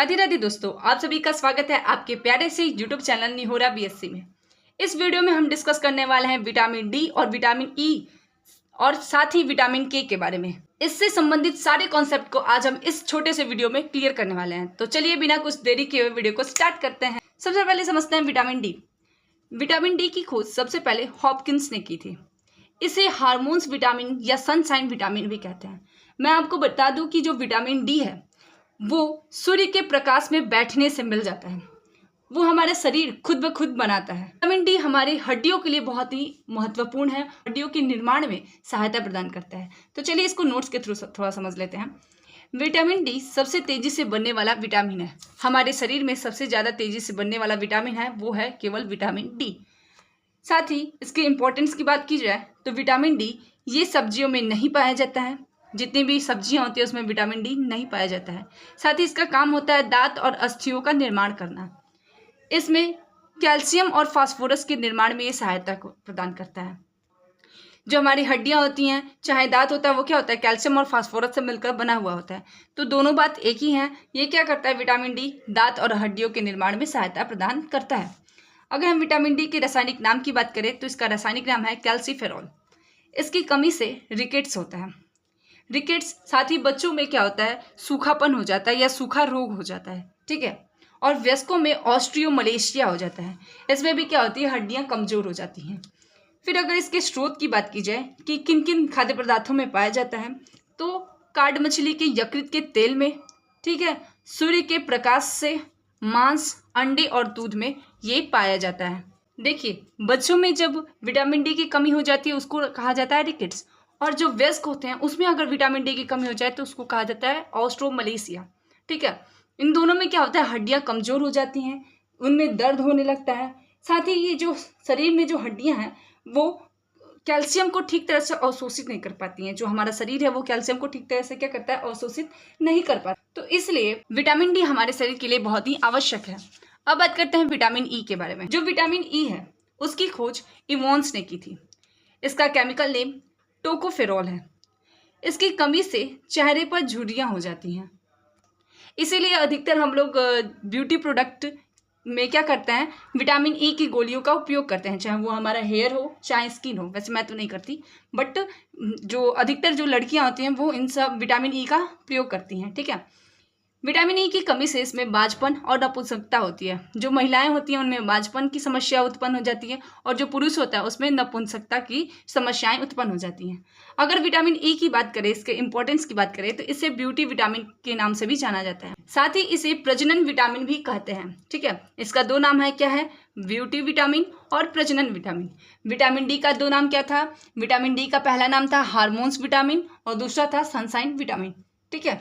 राधे राधे दोस्तों, आप सभी का स्वागत है आपके प्यारे से यूट्यूब चैनल निहोरा बीएससी में। इस वीडियो में हम डिस्कस करने वाले हैं विटामिन डी और विटामिन ई और साथ ही विटामिन के बारे में। इससे संबंधित सारे कॉन्सेप्ट को आज हम इस छोटे से वीडियो में क्लियर करने वाले हैं। तो चलिए बिना कुछ देरी किए हुए वीडियो को स्टार्ट करते हैं। सबसे पहले समझते हैं विटामिन डी। विटामिन डी की खोज सबसे पहले हॉपकिंस ने की थी। इसे हार्मोन्स विटामिन या सनशाइन विटामिन भी कहते हैं। मैं आपको बता दूं कि जो विटामिन डी है वो सूर्य के प्रकाश में बैठने से मिल जाता है। वो हमारा शरीर खुद ब खुद बनाता है। विटामिन डी हमारी हड्डियों के लिए बहुत ही महत्वपूर्ण है, हड्डियों के निर्माण में सहायता प्रदान करता है। तो चलिए इसको नोट्स के थ्रू थोड़ा समझ लेते हैं। विटामिन डी सबसे तेजी से बनने वाला विटामिन है। हमारे शरीर में सबसे ज़्यादा तेजी से बनने वाला विटामिन है वो है केवल विटामिन डी। साथ ही इसके इम्पोर्टेंस की बात की जाए तो विटामिन डी ये सब्जियों में नहीं पाया जाता है। जितनी भी सब्जियां होती है उसमें विटामिन डी नहीं पाया जाता है। साथ ही इसका काम होता है दांत और अस्थियों का निर्माण करना। इसमें कैल्शियम और फास्फोरस के निर्माण में ये सहायता को प्रदान करता है। जो हमारी हड्डियां होती हैं, चाहे दांत होता है, वो क्या होता है, कैल्शियम और फास्फोरस से मिलकर बना हुआ होता है। तो दोनों बात एक ही है। ये क्या करता है, विटामिन डी दांत और हड्डियों के निर्माण में सहायता प्रदान करता है। अगर हम विटामिन डी के रासायनिक नाम की बात करें तो इसका रासायनिक नाम है कैल्सीफेरॉल। इसकी कमी से रिकेट्स होता है। रिकेट्स साथ ही बच्चों में क्या होता है, सूखापन हो जाता है या सूखा रोग हो जाता है, ठीक है। और वयस्कों में ऑस्ट्रियोमलेशिया हो जाता है। इसमें भी क्या होती है, हड्डियां कमजोर हो जाती हैं। फिर अगर इसके स्रोत की बात की जाए कि किन किन खाद्य पदार्थों में पाया जाता है, तो कार्ड मछली के यकृत के तेल में, ठीक है, सूर्य के प्रकाश से, मांस, अंडे और दूध में ये पाया जाता है। देखिए, बच्चों में जब विटामिन डी की कमी हो जाती है उसको कहा जाता है रिकेट्स, और जो वयस्क होते हैं उसमें अगर विटामिन डी की कमी हो जाए तो उसको कहा जाता है ऑस्ट्रोमलेशिया, ठीक है। इन दोनों में क्या होता है, हड्डियां कमजोर हो जाती हैं, उनमें दर्द होने लगता है। साथ ही ये जो शरीर में जो हड्डियां हैं वो कैल्शियम को ठीक तरह से अवशोषित नहीं कर पाती हैं। जो हमारा शरीर है वो कैल्शियम को ठीक तरह से क्या करता है, अवशोषित नहीं कर पाता। तो इसलिए विटामिन डी हमारे शरीर के लिए बहुत ही आवश्यक है। अब बात करते हैं विटामिन ई के बारे में। जो विटामिन ई है उसकी खोज इवोन्स ने की थी। इसका केमिकल नेम टोकोफेरॉल है। इसकी कमी से चेहरे पर झुर्रियाँ हो जाती हैं। इसीलिए अधिकतर हम लोग ब्यूटी प्रोडक्ट में क्या करते हैं, विटामिन ई की गोलियों का उपयोग करते हैं, चाहे वो हमारा हेयर हो चाहे स्किन हो। वैसे मैं तो नहीं करती, बट जो अधिकतर जो लड़कियां होती हैं वो इन सब विटामिन ई का प्रयोग करती हैं, ठीक है। विटामिन ई की कमी से इसमें बाझपन और नपुंसकता होती है। जो महिलाएं होती हैं उनमें बाझपन की समस्या उत्पन्न हो जाती है, और जो पुरुष होता है उसमें नपुंसकता की समस्याएं उत्पन्न हो जाती हैं। अगर विटामिन ई की बात करें, इसके इंपॉर्टेंस की बात करें, तो इसे ब्यूटी विटामिन के नाम से भी जाना जाता है। साथ ही इसे प्रजनन विटामिन भी कहते हैं, ठीक है। इसका दो नाम है, क्या है, ब्यूटी विटामिन और प्रजनन विटामिन। विटामिन डी का दो नाम क्या था, विटामिन डी का पहला नाम था हार्मोन्स विटामिन और दूसरा था सनशाइन विटामिन, ठीक है।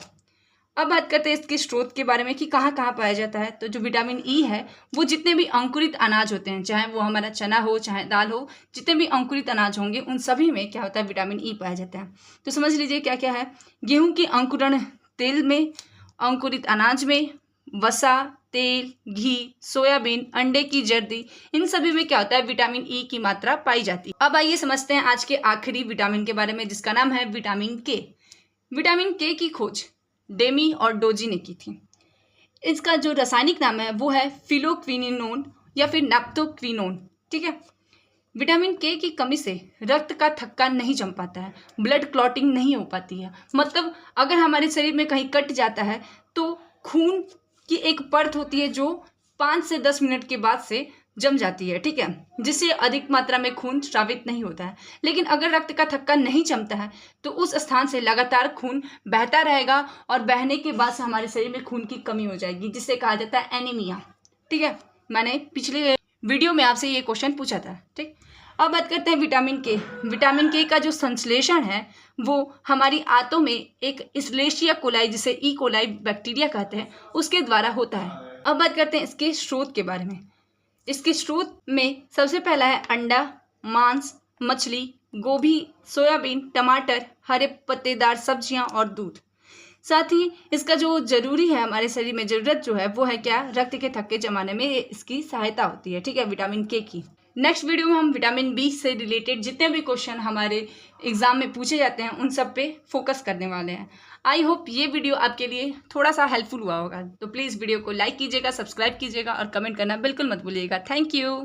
अब बात करते हैं इसके स्रोत के बारे में कि कहाँ कहाँ पाया जाता है। तो जो विटामिन ई है वो जितने भी अंकुरित अनाज होते हैं, चाहे वो हमारा चना हो चाहे दाल हो, जितने भी अंकुरित अनाज होंगे उन सभी में क्या होता है, विटामिन ई पाया जाता है। तो समझ लीजिए क्या क्या है, गेहूं की अंकुरण तेल में, अंकुरित अनाज में, वसा, तेल, घी, सोयाबीन, अंडे की जर्दी, इन सभी में क्या होता है, विटामिन ई की मात्रा पाई जाती है। अब आइए समझते हैं आज के आखिरी विटामिन के बारे में, जिसका नाम है विटामिन के। विटामिन के की खोज डेमी और डोजी ने की थी। इसका जो रासायनिक नाम है वो है फिलोक्विनोन या फिर नैप्थोक्विनोन, ठीक है। विटामिन के की कमी से रक्त का थक्का नहीं जम पाता है, ब्लड क्लॉटिंग नहीं हो पाती है। मतलब अगर हमारे शरीर में कहीं कट जाता है तो खून की एक परत होती है जो 5 से 10 मिनट के बाद से जम जाती है, ठीक है, जिससे अधिक मात्रा में खून स्रावित नहीं होता है। लेकिन अगर रक्त का थक्का नहीं जमता है तो उस स्थान से लगातार खून बहता रहेगा, और बहने के बाद से हमारे शरीर में खून की कमी हो जाएगी, जिसे कहा जाता है एनीमिया, ठीक है। मैंने पिछले वीडियो में आपसे ये क्वेश्चन पूछा था, ठीक। अब बात करते हैं विटामिन के। विटामिन के का जो संश्लेषण है वो हमारी आंतों में एक इस्लेशिया कोलाई, जिसे ई कोलाई बैक्टीरिया कहते हैं, उसके द्वारा होता है। अब बात करते हैं इसके स्रोत के बारे में। इसके स्रोत में सबसे पहला है अंडा, मांस, मछली, गोभी, सोयाबीन, टमाटर, हरे पत्तेदार सब्जियां और दूध। साथ ही इसका जो जरूरी है हमारे शरीर में, जरूरत जो है वो है क्या, रक्त के थक्के जमाने में इसकी सहायता होती है, ठीक है, विटामिन के की। नेक्स्ट वीडियो में हम विटामिन बी से रिलेटेड जितने भी क्वेश्चन हमारे एग्जाम में पूछे जाते हैं उन सब पे फोकस करने वाले हैं। आई होप ये वीडियो आपके लिए थोड़ा सा हेल्पफुल हुआ होगा। तो प्लीज़ वीडियो को लाइक कीजिएगा, सब्सक्राइब कीजिएगा और कमेंट करना बिल्कुल मत भूलिएगा। Thank you.